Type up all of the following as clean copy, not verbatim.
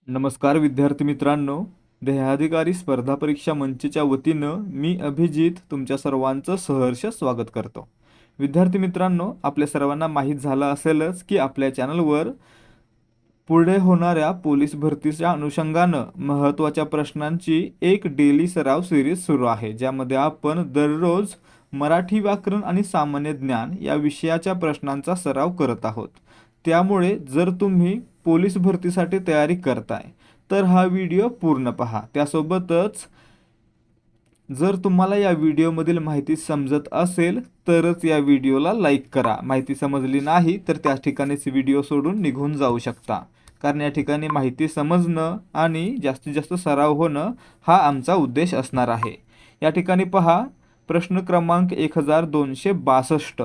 नमस्कार विद्यार्थी मित्रांनो, ध्येयाधिकारी स्पर्धा परीक्षा मंचच्या वतीनं मी अभिजित तुमच्या सर्वांचं सहर्ष स्वागत करतो. विद्यार्थी मित्रांनो, आपल्या सर्वांना माहीत झालं असेलच की आपल्या चॅनलवर पुढे होणाऱ्या पोलीस भरतीच्या अनुषंगानं महत्त्वाच्या प्रश्नांची एक डेली सराव सिरीज सुरू आहे, ज्यामध्ये आपण दररोज मराठी व्याकरण आणि सामान्य ज्ञान या विषयाच्या प्रश्नांचा सराव करत आहोत. त्यामुळे जर तुम्ही पोलीस भरतीसाठी तयारी करताय तर हा व्हिडिओ पूर्ण पहा. त्यासोबतच जर तुम्हाला या व्हिडिओमधील माहिती समजत असेल तरच या व्हिडिओला लाईक करा. माहिती समजली नाही तर त्या ठिकाणीच व्हिडिओ सोडून निघून जाऊ शकता, कारण या ठिकाणी माहिती समजणं आणि जास्तीत जास्त सराव होणं हा आमचा उद्देश असणार आहे. या ठिकाणी पहा, प्रश्न क्रमांक 1262.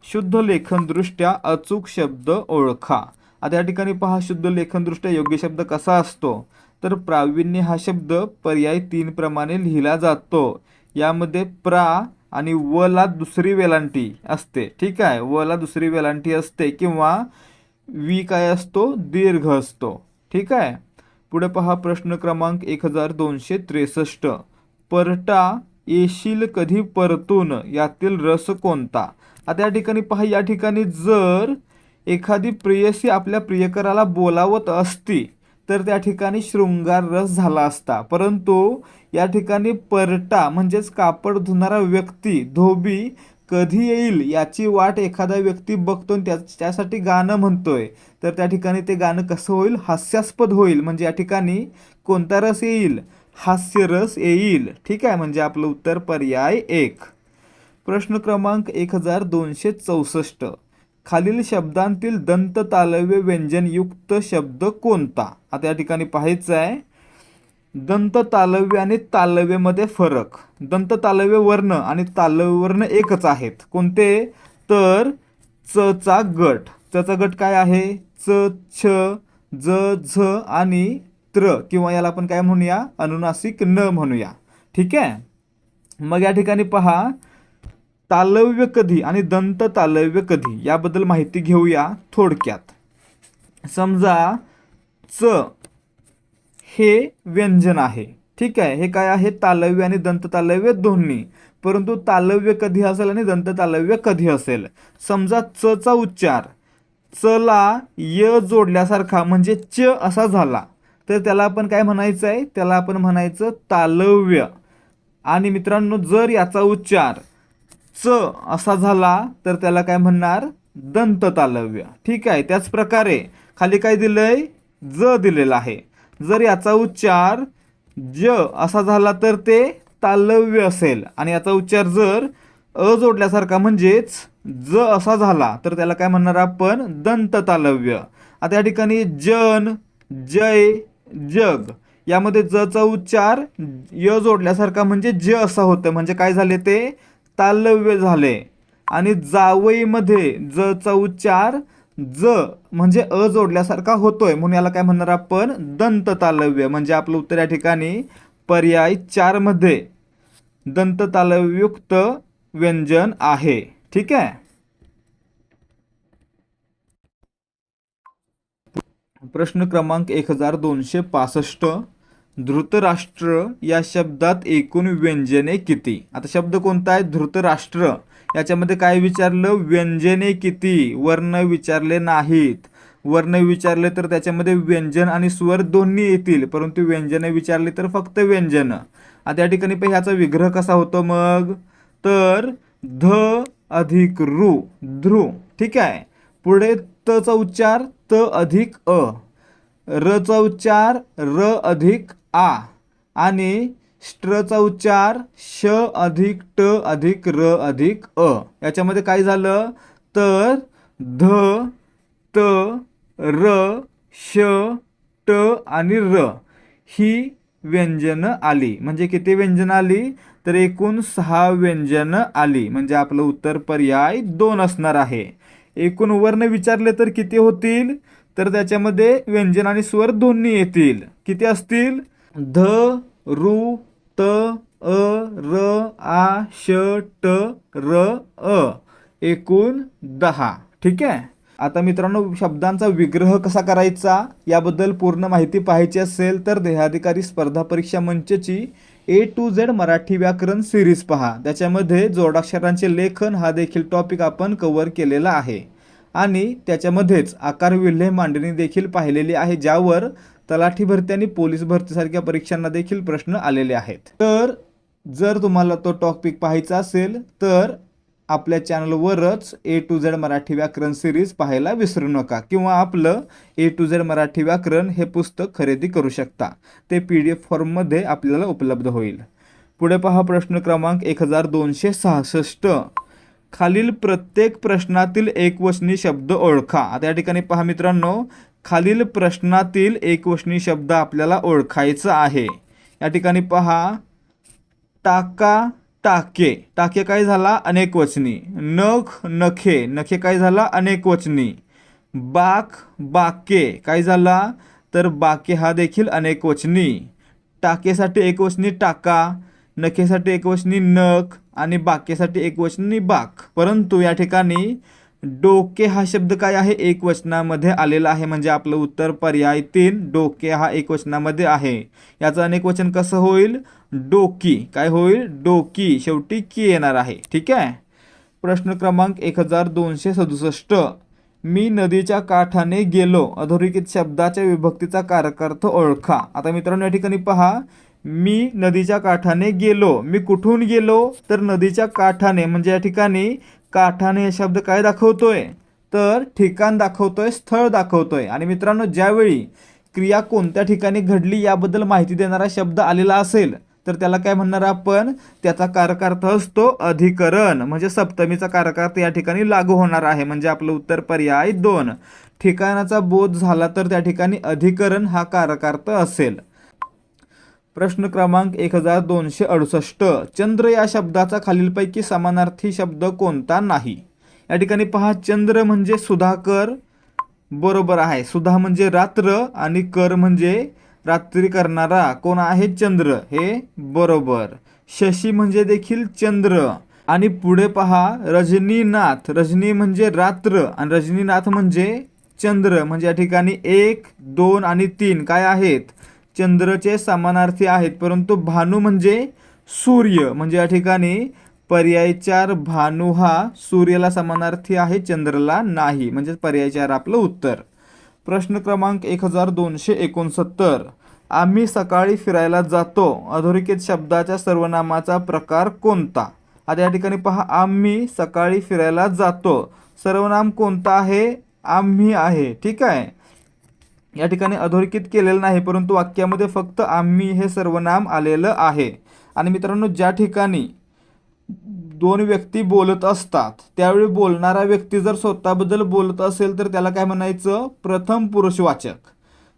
शुद्ध लेखनदृष्ट्या अचूक शब्द ओळखा. आता या ठिकाणी पहा, शुद्ध लेखनदृष्ट्या योग्य शब्द कसा असतो तर प्रावीण्य हा शब्द पर्याय 3 प्रमाणे लिहिला जातो. यामध्ये प्रा आणि व ला दुसरी वेलांटी असते. ठीक आहे, व ला दुसरी वेलांटी असते किंवा वी काय असतो, दीर्घ असतो. ठीक आहे, पुढे पहा, प्रश्न क्रमांक 1263. परटा येशील कधी परतून यातील रस कोणता. आता या ठिकाणी पहा, या ठिकाणी जर एखादी प्रेयसी आपल्या प्रियकराला बोलावत असती तर त्या ठिकाणी शृंगार रस झाला असता, परंतु या ठिकाणी परटा म्हणजेच कापड धुणारा व्यक्ती, धोबी कधी येईल याची वाट एखादा व्यक्ती बघतो, त्यासाठी गाणं म्हणतोय. तर त्या ठिकाणी ते गाणं कसं होईल, हास्यास्पद होईल. म्हणजे या ठिकाणी कोणता रस येईल, हास्यरस येईल. ठीक आहे, म्हणजे आपलं उत्तर पर्याय 1. प्रश्न क्रमांक 1264. खालील शब्दांतील दंत तालव्य व्यंजनयुक्त शब्द कोणता. आता या ठिकाणी पाहायचं आहे, दंत तालव्य आणि तालव्यमध्ये फरक. दंत तालव्य वर्ण आणि तालव्य वर्ण एकच आहेत. कोणते तर च चा गट. च चा गट काय आहे, च, छ, ज, झ आणि त्र, किंवा याला आपण काय म्हणूया, अनुनासिक न म्हणूया. ठीक आहे, मग या ठिकाणी पहा, तालव्य कधी आणि दंत तालव्य कधी याबद्दल माहिती घेऊया थोडक्यात. समजा च हे व्यंजन आहे. ठीक आहे, हे काय आहे, तालव्य आणि दंत तालव्य दोन्ही. परंतु तालव्य कधी असेल आणि दंत तालव्य कधी असेल. समजा च चा उच्चार च ला य जोडल्यासारखा म्हणजे च असा झाला तर त्याला आपण काय म्हणायचं आहे, त्याला आपण म्हणायचं तालव्य. आणि मित्रांनो, जर याचा उच्चार च असा झाला तर त्याला काय म्हणणार, दंत तालव्य. ठीक आहे, त्याच प्रकारे खाली काय दिलंय, ज दिलेला आहे. जर याचा उच्चार ज असा झाला तर ते तालव्य असेल, आणि याचा उच्चार जर अ जोडल्यासारखा म्हणजेच ज असा झाला तर त्याला काय म्हणणार आपण, दंत तालव्य. आता या ठिकाणी जन, जय, जग यामध्ये ज चा उच्चार य जोडल्यासारखा म्हणजे ज असा होतं, म्हणजे काय झाले, ते तालव्य झाले. आणि जावईमध्ये ज चा उच्चार ज म्हणजे अ जोडल्यासारखा होतोय, म्हणून याला काय म्हणणार आपण, दंत तालव्य. म्हणजे आपलं उत्तर या ठिकाणी पर्याय 4 मध्ये दंत तालव्ययुक्त व्यंजन आहे. ठीक आहे, प्रश्न क्रमांक 1265. धृतराष्ट्र या शब्दात एकूण व्यंजने किती. आता शब्द कोणता आहे, धृतराष्ट्र. याच्यामध्ये काय विचारलं, व्यंजने किती. वर्ण विचारले नाहीत. वर्ण विचारले तर त्याच्यामध्ये व्यंजन आणि स्वर दोन्ही येतील, परंतु व्यंजने विचारली तर फक्त व्यंजन. आता या ठिकाणी ह्याचा विग्रह कसा होतो मग, तर ध अधिक रू, ध्रु. ठीक आहे, पुढे त चा उच्चार त अधिक अ, र चा उच्चार र अधिक आ, आणि स्ट्र चा उच्चार श अधिक ट अधिक र अधिक अ. याच्यामध्ये काय झालं तर ध, त, र, श, ट आणि र ही व्यंजनं आली. म्हणजे किती व्यंजनं आली, तर एकूण 6 व्यंजनं आली. म्हणजे आपलं उत्तर पर्याय 2 असणार आहे. एकूण वर्ण विचारले तर किती होतील, तर त्याच्यामध्ये व्यंजन आणि स्वर दोन्ही येतील. किती असतील, ध, रू, त, अ, र, आ, श, ट, र, अ, एकूण 10. ठीक आहे, आता मित्रांनो, शब्दांचा विग्रह कसा करायचा याबद्दल पूर्ण माहिती पाहायची असेल तर देहाधिकारी स्पर्धा परीक्षा मंचची A to Z मराठी व्याकरण सिरीज पहा. त्याच्यामध्ये जोडाक्षरांचे लेखन हा देखील टॉपिक आपण कव्हर केलेला आहे आणि त्याच्यामध्येच आकार विल्हेय मांडणी देखील पाहिलेली आहे, ज्यावर तलाठी भरती आणि पोलीस भरतीसारख्या परीक्षांना देखील प्रश्न आलेले आहेत. तर जर तुम्हाला तो टॉपिक पाहायचा असेल तर आपल्या चॅनलवरच A to Z मराठी व्याकरण सिरीज पाहायला विसरू नका, किंवा आपलं A to Z मराठी व्याकरण हे पुस्तक खरेदी करू शकता. ते PDF फॉर्ममध्ये आपल्याला उपलब्ध होईल. पुढे पहा प्रश्न क्रमांक 1266. खालील प्रत्येक प्रश्नातील एकवचनी शब्द ओळखा. आता या ठिकाणी पहा मित्रांनो, खालील प्रश्नातील एकवचनी शब्द आपल्याला ओळखायचा आहे. या ठिकाणी पहा, टाका, टाके. टाके काय झाला? अनेकवचनी. नख, नखे. नखे काय झाला? अनेकवचनी. बाक, बाके काय झाला? तर बाके हा देखील अनेकवचनी. टाकेसाठी एकवचनी टाका, नखेसाठी एकवचनी नख आणि बाकेसाठी एकवचनी बाक. परंतु या ठिकाणी डोके हा शब्द काय आहे? एकवचनामध्ये आलेला आहे, म्हणजे आपलं उत्तर पर्याय 3 डोके हा एकवचनामध्ये आहे. याचं अनेकवचन कसं होईल? डोकी. काय होईल? डोकी. शेवटी की येणार आहे. ठीक आहे. प्रश्न क्रमांक 1267. मी नदीच्या काठाने गेलो. अधोरेखित शब्दाच्या विभक्तीचा कारकार्थ ओळखा. आता मित्रांनो या ठिकाणी पहा, मी नदीच्या काठाने गेलो. मी कुठून गेलो? तर नदीच्या काठाने, म्हणजे या ठिकाणी काठाने हे शब्द काय दाखवतोय? तर ठिकाण दाखवतोय, स्थळ दाखवतोय. आणि मित्रांनो, ज्यावेळी क्रिया कोणत्या ठिकाणी घडली याबद्दल माहिती देणारा शब्द आलेला असेल तर त्याला काय म्हणणार आपण? त्याचा कारकार्थ असतो अधिकरण, म्हणजे सप्तमीचा कारकार्थ या ठिकाणी लागू होणार आहे. म्हणजे आपलं उत्तर पर्याय 2. ठिकाणाचा बोध झाला तर त्या ठिकाणी अधिकरण हा कारकार्थ असेल. प्रश्न क्रमांक 1268. चंद्र या शब्दाचा खालीलपैकी समानार्थी शब्द कोणता नाही? या ठिकाणी पहा, चंद्र म्हणजे सुधाकर, बरोबर आहे. सुधा म्हणजे रात्र आणि कर म्हणजे रात्री करणारा. कोण आहे? चंद्र. हे बरोबर. शशी म्हणजे देखील चंद्र. आणि पुढे पहा, रजनीनाथ. रजनी म्हणजे रात्र आणि रजनीनाथ म्हणजे चंद्र. म्हणजे या ठिकाणी 1, 2 आणि 3 काय आहेत? चंद्रचे समानार्थी आहेत. परंतु भानू म्हणजे सूर्य, म्हणजे या ठिकाणी पर्याय 4 भानू हा सूर्याला समानार्थी आहे, चंद्रला नाही. म्हणजे पर्याय 4 आपलं उत्तर. प्रश्न क्रमांक 1269. आम्ही सकाळी फिरायला जातो. अधोरेखित शब्दाच्या सर्वनामाचा प्रकार कोणता? आता या ठिकाणी पहा, आम्ही सकाळी फिरायला जातो. सर्वनाम कोणता आहे? आम्ही आहे. ठीक आहे. या ठिकाणी अधोरेखित केलेलं नाही, परंतु वाक्यामध्ये फक्त आम्ही हे सर्वनाम आलेलं आहे. आणि मित्रांनो, ज्या ठिकाणी 2 व्यक्ती बोलत असतात त्यावेळी बोलणारा व्यक्ती जर स्वतःबद्दल बोलत असेल तर त्याला काय म्हणायचं? प्रथम पुरुषवाचक.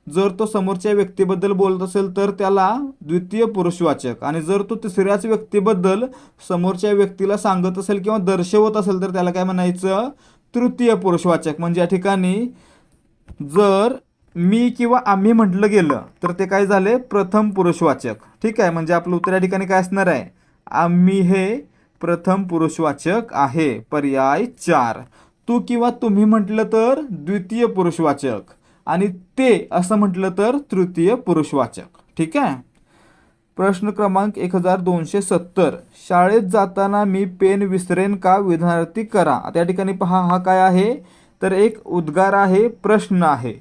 जर तो समोरच्या व्यक्तीबद्दल बोलत असेल तर त्याला द्वितीय पुरुषवाचक. आणि जर तो तिसऱ्याच व्यक्तीबद्दल समोरच्या व्यक्तीला सांगत असेल किंवा दर्शवत असेल तर त्याला काय म्हणायचं? तृतीय पुरुषवाचक. म्हणजे या ठिकाणी जर मी किंवा आम्ही म्हटलं गेलं तर ते काय झाले? प्रथम पुरुषवाचक. ठीक आहे. म्हणजे आपलं उत्तर या ठिकाणी काय असणार आहे? आम्ही हे प्रथम पुरुषवाचक आहे. पर्याय 4. तू किंवा तुम्ही म्हटलं तर द्वितीय पुरुषवाचक आणि ते असं म्हटलं तर तृतीय पुरुषवाचक. ठीक आहे. प्रश्न क्रमांक 1270. शाळेत जाताना मी पेन विसरेन का? विधानार्थी करा. आता या ठिकाणी पहा, हा काय आहे? तर एक उद्गार आहे, प्रश्न आहे.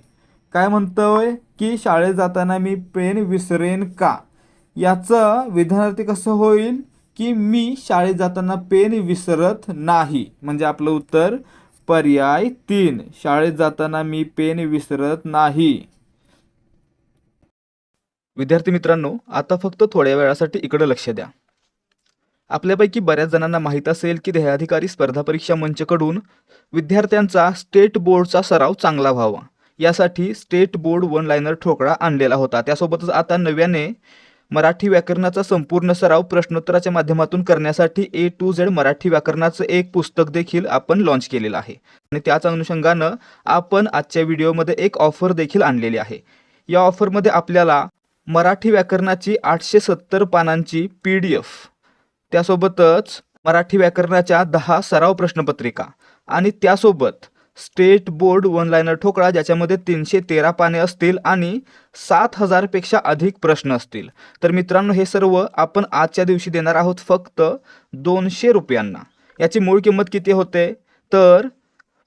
काय म्हणतोय की शाळेत जाताना मी पेन विसरेन का? याचं विधानार्थी कसं होईल की मी शाळेत जाताना पेन विसरत नाही. म्हणजे आपलं उत्तर पर्याय 3 शाळेत जाताना मी पेन विसरत नाही. विद्यार्थी मित्रांनो, आता फक्त थोड्या वेळासाठी इकडे लक्ष द्या. आपल्यापैकी बऱ्याच जणांना माहीत असेल की देहाधिकारी स्पर्धा परीक्षा मंचकडून विद्यार्थ्यांचा स्टेट बोर्डचा सराव चांगला व्हावा यासाठी स्टेट बोर्ड 1 लाइनर ठोकळा आणलेला होता. त्यासोबतच आता नव्याने मराठी व्याकरणाचा संपूर्ण सराव प्रश्नोत्तराच्या माध्यमातून करण्यासाठी A to Z मराठी व्याकरणाचं एक पुस्तक देखील आपण लॉन्च केलेलं आहे. आणि त्याच अनुषंगानं आपण आजच्या व्हिडिओमध्ये एक ऑफर देखील आणलेली आहे. या ऑफरमध्ये आपल्याला मराठी व्याकरणाची 870 पानांची PDF, त्यासोबतच मराठी व्याकरणाच्या 10 सराव प्रश्नपत्रिका आणि त्यासोबत स्टेट बोर्ड वन लायनर ठोकळा, ज्याच्यामध्ये 313 पाने असतील आणि 7000 पेक्षा अधिक प्रश्न असतील. तर मित्रांनो, हे सर्व आपण आजच्या दिवशी देणार आहोत फक्त 200 रुपयांना. याची मूळ किंमत किती होते, तर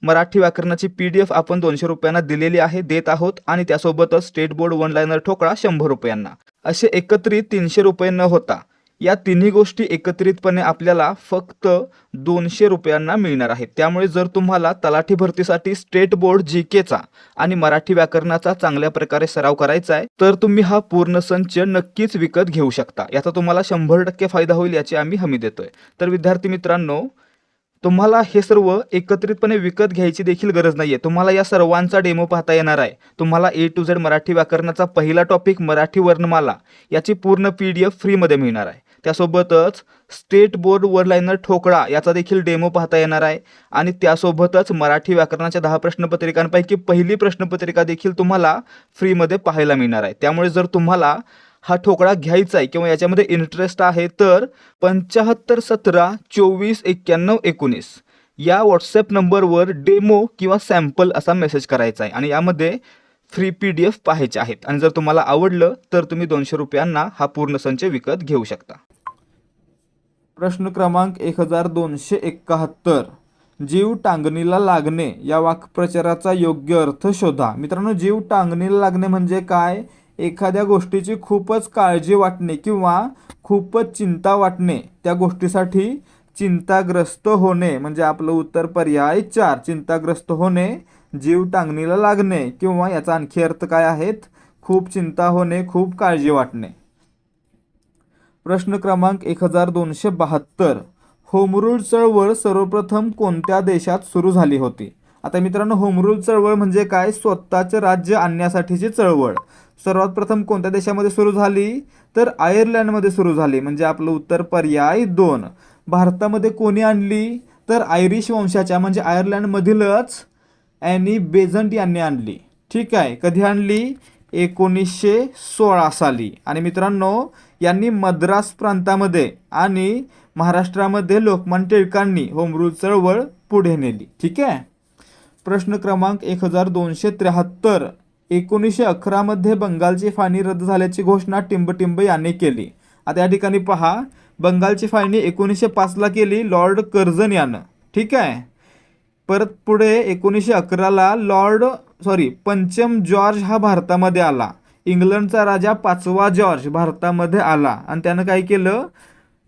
मराठी व्याकरणाची PDF आपण 200 रुपयांना दिलेली आहे, देत आहोत, आणि त्यासोबतच स्टेट बोर्ड वन लायनर ठोकळा 100 रुपयांना. असे एकत्रित 300 रुपये न होता या तिन्ही गोष्टी एकत्रितपणे आपल्याला फक्त 200 रुपयांना मिळणार आहेत. त्यामुळे जर तुम्हाला तलाठी भरतीसाठी स्टेट बोर्ड GKचा आणि मराठी व्याकरणाचा चांगल्या प्रकारे सराव करायचा आहे, तर तुम्ही हा पूर्ण संच नक्कीच विकत घेऊ शकता. याचा तुम्हाला 100% फायदा होईल याची आम्ही हमी देतोय. तर विद्यार्थी मित्रांनो, तुम्हाला हे सर्व एकत्रितपणे विकत घ्यायची देखील गरज नाहीये. तुम्हाला या सर्वांचा डेमो पाहता येणार आहे. तुम्हाला A to Z मराठी व्याकरणाचा पहिला टॉपिक मराठी वर्णमाला याची पूर्ण PDF फ्रीमध्ये मिळणार आहे. त्यासोबतच स्टेट बोर्ड वन लायनर ठोकळा याचा देखील डेमो पाहता येणार आहे, आणि त्यासोबतच मराठी व्याकरणाच्या 10 प्रश्नपत्रिकांपैकी पहिली प्रश्नपत्रिका देखील तुम्हाला फ्रीमध्ये पाहायला मिळणार आहे. त्यामुळे जर तुम्हाला हा ठोकळा घ्यायचा आहे किंवा याच्यामध्ये इंटरेस्ट आहे, तर 75 17 24 91 19 या व्हॉट्सॲप नंबरवर डेमो किंवा सॅम्पल असा मेसेज करायचा आहे, आणि यामध्ये फ्री PDF पाहायचे आहेत. आणि जर तुम्हाला आवडलं तर तुम्ही 200 रुपयांना हा पूर्ण संच विकत घेऊ शकता. प्रश्न क्रमांक 1271. जीव टांगणीला लागणे या वाक्प्रचाराचा योग्य अर्थ शोधा. मित्रांनो, जीव टांगणीला लागणे म्हणजे काय? एखाद्या गोष्टीची खूपच काळजी वाटणे किंवा खूपच चिंता वाटणे, त्या गोष्टीसाठी चिंताग्रस्त होणे, म्हणजे आपलं उत्तर पर्याय 4 चिंताग्रस्त होणे, जीव टांगणीला लागणे, किंवा याचा आणखी अर्थ काय आहेत? खूप चिंता होणे, खूप काळजी वाटणे. प्रश्न क्रमांक 1272. होम रूल चळवळ सर्वप्रथम कोणत्या देशात सुरू झाली होती? आता मित्रांनो, होम रूल चळवळ म्हणजे काय? स्वतःचे राज्य आणण्यासाठीची चळवळ. सर्वात प्रथम कोणत्या देशामध्ये सुरू झाली? तर आयर्लंडमध्ये सुरू झाली, म्हणजे आपलं उत्तर पर्याय 2. भारतामध्ये कोणी आणली? तर आयरिश वंशाच्या म्हणजे आयर्लंडमधीलच ॲनी बेझंट यांनी आणली. ठीक आहे, कधी आणली? 1916 साली. आणि मित्रांनो, यांनी मद्रास प्रांतामध्ये आणि महाराष्ट्रामध्ये लोकमान्य टिळकांनी होम रूल चळवळ पुढे नेली. ठीक आहे. प्रश्न क्रमांक 1273. 1911 मध्ये बंगालची फाळणी रद्द झाल्याची घोषणा टिंबटिंब यांनी केली. आता या ठिकाणी पहा, बंगालची फाळणी 1905ला केली लॉर्ड कर्झन यानं. ठीक आहे. परत पुढे 1911ला पंचम जॉर्ज हा भारतामध्ये आला. इंग्लंडचा राजा 5वा जॉर्ज भारतामध्ये आला, आणि त्यानं काय केलं?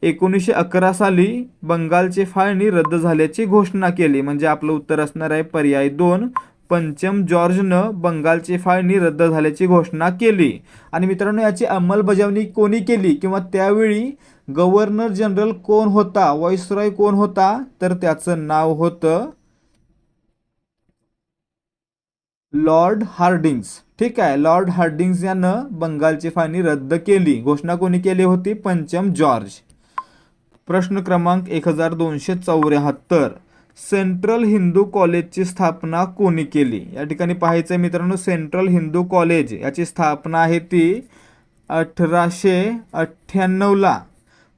1911 साली बंगालची फाळणी रद्द झाल्याची घोषणा केली, म्हणजे आपलं उत्तर असणार आहे पर्याय 2 पंचम जॉर्जनं बंगालची फाळणी रद्द झाल्याची घोषणा केली. आणि मित्रांनो, याची अंमलबजावणी कोणी केली किंवा त्यावेळी गव्हर्नर जनरल कोण होता, व्हाईसरॉय कोण होता? तर त्याचं नाव होतं लॉर्ड हार्डिंग्ज. ठीक आहे, लॉर्ड हार्डिंग्ज यानं बंगालची फाळणी रद्द केली. घोषणा कोणी केली होती? पंचम जॉर्ज. प्रश्न क्रमांक 1274. सेंट्रल हिंदू कॉलेजची स्थापना कोणी केली? या ठिकाणी पाहायचं आहे मित्रांनो, सेंट्रल हिंदू कॉलेज याची स्थापना आहे ती 1898ला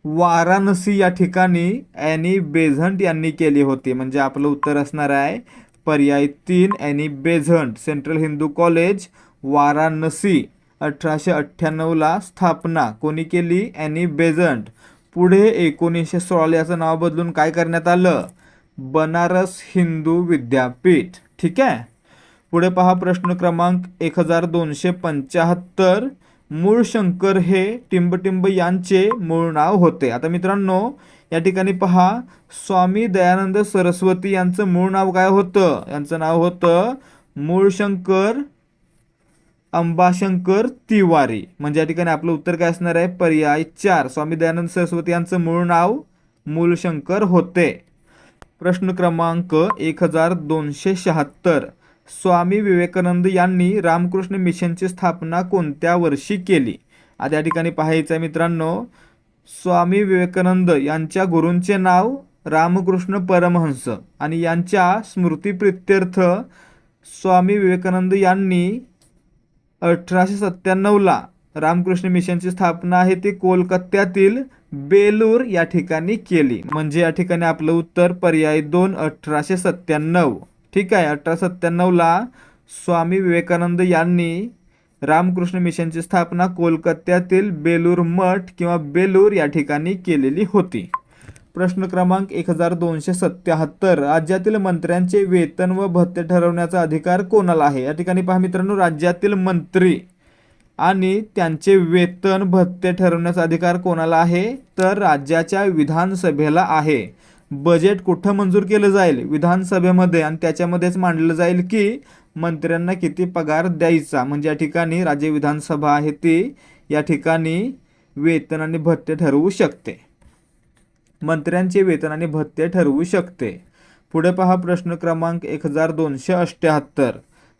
वाराणसी या ठिकाणी ॲनी बेझंट यांनी केली होती, म्हणजे आपलं उत्तर असणार आहे पर्याय 3 Annie Besant. Central Hindu college Varanasi 1898ला स्थापना कोणी केली? Annie Besant. पुढे 1916 याचं नाव बदलून काय करण्यात आलं? बनारस हिंदू विद्यापीठ. ठीक आहे. पुढे पहा प्रश्न क्रमांक 1275. मूळ शंकर हे टिंबटिंब यांचे मूळ नाव होते. आता मित्रांनो, या ठिकाणी पहा, स्वामी दयानंद सरस्वती यांचं मूळ नाव काय होतं? यांचं नाव होतं मूळशंकर अंबाशंकर तिवारी, म्हणजे या ठिकाणी आपलं उत्तर काय असणार आहे? पर्याय 4 स्वामी दयानंद सरस्वती यांचं मूळ नाव मूळशंकर होते. प्रश्न क्रमांक 1276. स्वामी विवेकानंद यांनी रामकृष्ण मिशनची स्थापना कोणत्या वर्षी केली? आता या ठिकाणी पाहायचं आहे मित्रांनो, स्वामी विवेकानंद यांच्या गुरूंचे नाव रामकृष्ण परमहंस, आणि यांच्या स्मृतिप्रित्यर्थ स्वामी विवेकानंद यांनी 1897ला रामकृष्ण मिशनची स्थापना आहे ती कोलकात्यातील बेलूर या ठिकाणी केली, म्हणजे या ठिकाणी आपलं उत्तर पर्याय 2 1897. ठीक आहे. 1897ला स्वामी विवेकानंद यांनी रामकृष्ण मिशनची स्थापना कोलकात्यातील बेलूर मठ किंवा बेलूर या ठिकाणी केलेली होती. प्रश्न क्रमांक 1277, राज्यातील मंत्र्यांचे वेतन व भत्ते ठरवण्याचा अधिकार कोणाला आहे? या ठिकाणी पहा मित्रांनो, राज्यातील मंत्री आणि त्यांचे वेतन भत्ते ठरवण्याचा अधिकार कोणाला आहे? तर राज्याच्या विधानसभेला आहे. बजेट कुठं मंजूर केलं जाईल? विधानसभेमध्ये, आणि त्याच्यामध्येच मांडलं जाईल की मंत्र्यांना किती पगार द्यायचा. म्हणजे या ठिकाणी राज्य विधानसभा आहे ती या ठिकाणी वेतन आणि भत्ते ठरवू शकते. मंत्र्यांचे वेतन आणि भत्ते ठरवू शकते. पुढे पहा प्रश्न क्रमांक 1278,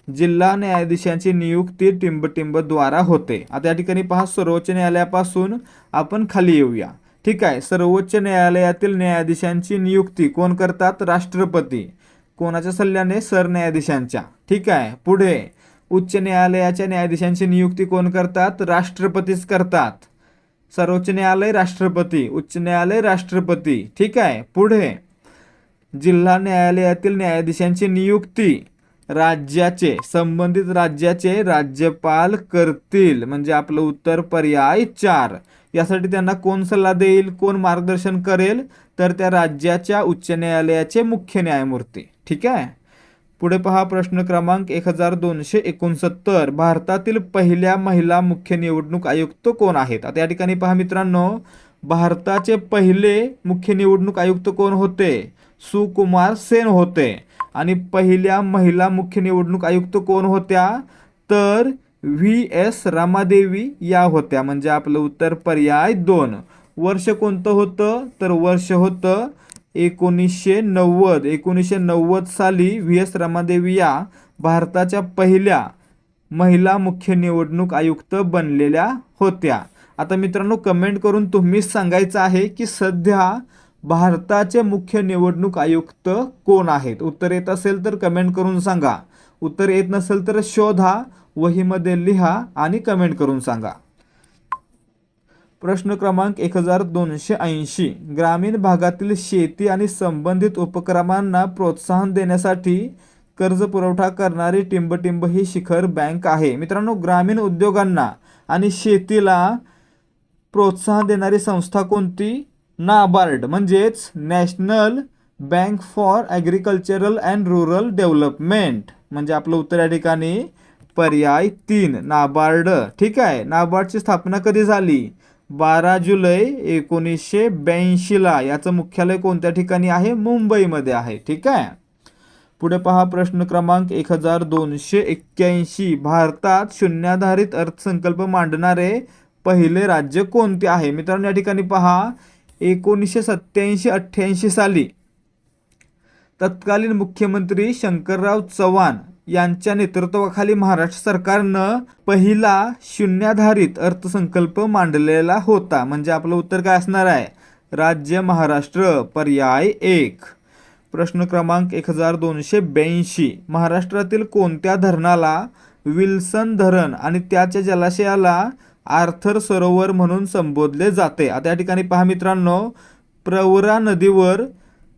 जिल्हा न्यायाधीशांची नियुक्ती टिंबटिंबद्वारा होते. आता या ठिकाणी पहा, सर्वोच्च न्यायालयापासून आपण खाली येऊया. ठीक आहे. सर्वोच्च न्यायालयातील न्यायाधीशांची नियुक्ती कोण करतात? राष्ट्रपती. कोणाच्या सल्ल्याने? सरन्यायाधीशांच्या. ठीक आहे. पुढे उच्च न्यायालयाच्या न्यायाधीशांची नियुक्ती कोण करतात? राष्ट्रपतीच करतात. सर्वोच्च न्यायालय राष्ट्रपती, उच्च न्यायालय राष्ट्रपती. ठीक आहे. पुढे जिल्हा न्यायालयातील न्यायाधीशांची नियुक्ती राज्याचे, संबंधित राज्याचे राज्यपाल करतील. म्हणजे आपलं उत्तर पर्याय 4. यासाठी त्यांना कोण सल्ला देईल, कोण मार्गदर्शन करेल? तर त्या राज्याच्या उच्च न्यायालयाचे मुख्य न्यायमूर्ती. ठीक आहे. पुढे पहा प्रश्न क्रमांक 1269, भारतातील पहिल्या महिला मुख्य निवडणूक आयुक्त कोण आहेत? आता या ठिकाणी पहा मित्रांनो, भारताचे पहिले मुख्य निवडणूक आयुक्त कोण होते? सुकुमार सेन होते. आणि पहिल्या महिला मुख्य निवडणूक आयुक्त कोण होत्या? तर VS रमादेवी या होत्या. म्हणजे आपलं उत्तर पर्याय 2. वर्ष कोणतं होतं? तर वर्ष होतं 1990. 1990 साली VS रमादेवी या भारताच्या पहिल्या महिला मुख्य निवडणूक आयुक्त बनलेल्या होत्या. आता मित्रांनो, कमेंट करून तुम्हीच सांगायचं आहे की सध्या भारताचे मुख्य निवडणूक आयुक्त कोण आहेत? उत्तर येत असेल तर कमेंट करून सांगा. उत्तर येत नसेल तर शोधा, वहीमध्ये लिहा आणि कमेंट करून सांगा. प्रश्न क्रमांक 1280, ग्रामीण भागातील शेती आणि संबंधित उपक्रमांना प्रोत्साहन देण्यासाठी कर्ज पुरवठा करणारी टिंबटिंब ही शिखर बँक आहे. मित्रांनो, ग्रामीण उद्योगांना आणि शेतीला प्रोत्साहन देणारी संस्था कोणती? नाबार्ड, म्हणजेच national bank for agricultural and rural development. म्हणजे आपलं उत्तर या ठिकाणी पर्याय 3, नाबार्ड. ठीक आहे. नाबार्डची स्थापना कधी झाली? 12 जुलै 1982ला. याचं मुख्यालय कोणत्या ठिकाणी आहे? मुंबईमध्ये आहे. ठीक आहे. पुढे पहा प्रश्न क्रमांक 1281, भारतात शून्याधारित अर्थसंकल्प मांडणारे पहिले राज्य कोणते आहे? मित्रांनो, या ठिकाणी पहा, 1987-88 साली तत्कालीन मुख्यमंत्री शंकरराव चव्हाण यांच्या नेतृत्वाखाली महाराष्ट्र सरकारनं पहिला शून्याधारित अर्थसंकल्प मांडलेला होता. म्हणजे आपलं उत्तर काय असणार आहे? राज्य महाराष्ट्र, पर्याय 1. प्रश्न क्रमांक 1282, महाराष्ट्रातील कोणत्या धरणाला विल्सन धरण आणि त्याच्या जलाशयाला आर्थर सरोवर म्हणून संबोधले जाते? आता या ठिकाणी पहा मित्रांनो, प्रवरा नदीवर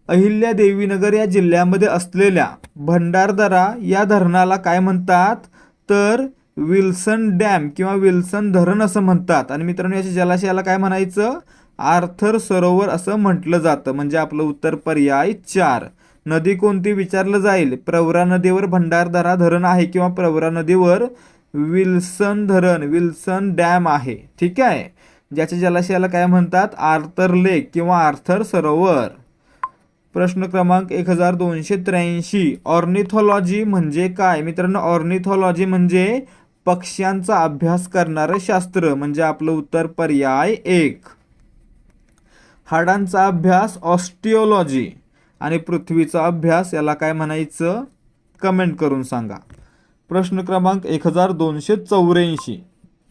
अहिल्यादेवीनगर या जिल्ह्यामध्ये असलेल्या भंडारदरा या धरणाला काय म्हणतात? तर विल्सन डॅम किंवा विल्सन धरण असं म्हणतात. आणि मित्रांनो, याच्या जलाशयाला काय म्हणायचं? आर्थर सरोवर असं म्हटलं जातं. म्हणजे आपलं उत्तर पर्याय 4. नदी कोणती विचारलं जाईल? प्रवरा नदीवर भंडारदरा धरण आहे किंवा प्रवरा नदीवर विल्सन धरण, विल्सन डॅम आहे. ठीक आहे. ज्याच्या जलाशयाला काय म्हणतात? आर्थर लेक किंवा आर्थर सरोवर. प्रश्न क्रमांक 1283, ऑर्निथॉलॉजी म्हणजे काय? मित्रांनो, ऑर्निथॉलॉजी म्हणजे पक्ष्यांचा अभ्यास करणारं शास्त्र. म्हणजे आपलं उत्तर पर्याय 1. हाडांचा अभ्यास ऑस्टिओलॉजी आणि पृथ्वीचा अभ्यास याला काय म्हणायचं? कमेंट करून सांगा. प्रश्न क्रमांक 1284,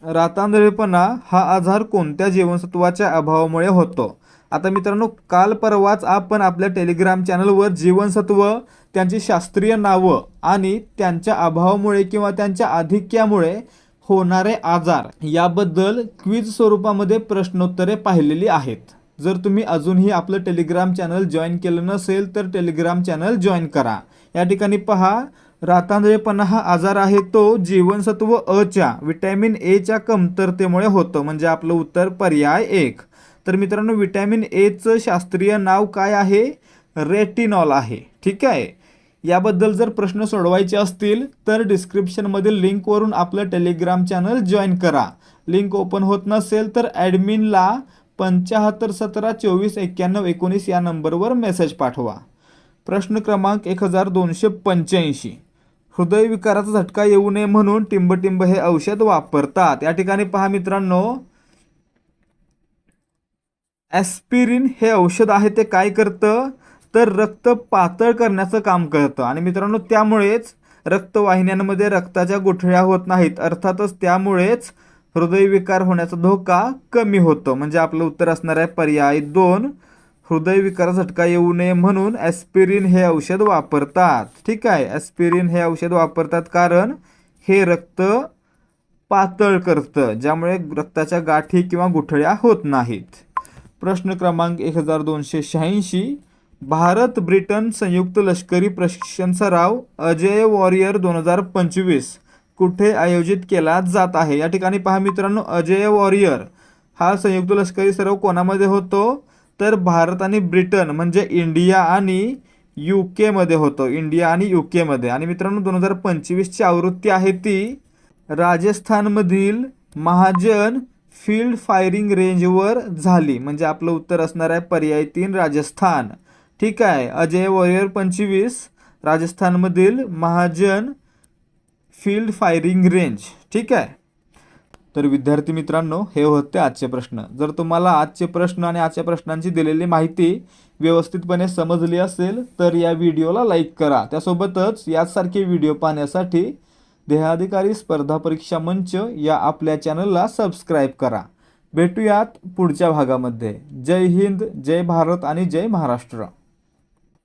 रातांधळेपणा हा आजार कोणत्या जीवनसत्वाच्या अभावामुळे होतो? आता मित्रांनो, काल परवाच आपण आपल्या टेलिग्राम चॅनलवर जीवनसत्व, त्यांची शास्त्रीय नावं आणि त्यांच्या अभावामुळे किंवा त्यांच्या आधिक्यामुळे होणारे आजार याबद्दल क्विज स्वरूपामध्ये प्रश्नोत्तरे पाहिलेली आहेत. जर तुम्ही अजूनही आपलं टेलिग्राम चॅनल जॉईन केलं नसेल तर टेलिग्राम चॅनल जॉईन करा. या ठिकाणी पहा, रातांधळेपणा हा आजार आहे तो जीवनसत्व अच्या विटॅमिन एच्या कमतरतेमुळे होतो, म्हणजे आपलं उत्तर पर्याय 1. तर मित्रांनो, विटॅमिन एचं शास्त्रीय नाव काय आहे? रेटिनॉल आहे. ठीक आहे. याबद्दल जर प्रश्न सोडवायचे असतील तर डिस्क्रिप्शनमधील लिंकवरून आपलं टेलिग्राम चॅनल जॉईन करा. लिंक ओपन होत नसेल तर ॲडमिनला 7517249119 या नंबरवर मेसेज पाठवा. प्रश्न क्रमांक 1285. हृदयविकाराचा झटका येऊ नये म्हणून टिंबटिंब हे औषध वापरतात. या ठिकाणी पहा मित्रांनो, ॲस्पिरिन हे औषध आहे ते काय करतं? तर रक्त पातळ करण्याचं काम करतं. आणि मित्रांनो, त्यामुळेच रक्तवाहिन्यांमध्ये रक्ताच्या गुठळ्या होत नाहीत. अर्थातच त्यामुळेच हृदयविकार होण्याचा धोका कमी होतो. म्हणजे आपलं उत्तर असणार आहे पर्याय 2. हृदयविकाराचा झटका येऊ नये म्हणून ॲस्पिरिन हे औषध वापरतात. ठीक आहे. ॲस्पिरिन हे औषध वापरतात कारण हे रक्त पातळ करतं, ज्यामुळे रक्ताच्या गाठी किंवा गुठळ्या होत नाहीत. प्रश्न क्रमांक 1286. भारत ब्रिटन संयुक्त लष्करी प्रशिक्षण सराव अजय वॉरियर 2025 कुठे आयोजित केला जात आहे? या ठिकाणी पहा मित्रांनो, अजय वॉरियर हा संयुक्त लष्करी सराव कोणामध्ये होतो? तर भारत आणि ब्रिटन म्हणजे इंडिया आणि UK मध्ये होतो. इंडिया आणि UK मध्ये. आणि मित्रांनो, 2025ची आवृत्ती आहे ती राजस्थानमधील महाजन फील्ड फायरिंग रेंजवर झाली. म्हणजे आपलं उत्तर असणार आहे पर्याय 3 राजस्थान. ठीक आहे. अजय वॉरियर 25 राजस्थानमधील महाजन फील्ड फायरिंग रेंज. ठीक आहे. तर विद्यार्थी मित्रांनो, हे होते आजचे प्रश्न. जर तुम्हाला आजचे प्रश्न आणि आजच्या प्रश्नांची दिलेली माहिती व्यवस्थितपणे समजली असेल तर या व्हिडिओला लाईक करा. त्यासोबतच यासारखे व्हिडिओ पाहण्यासाठी देहाधिकारी स्पर्धा परीक्षा मंच या आपल्या चॅनलला सबस्क्राईब करा. भेटूयात पुढच्या भागामध्ये. जय हिंद, जय भारत आणि जय महाराष्ट्र.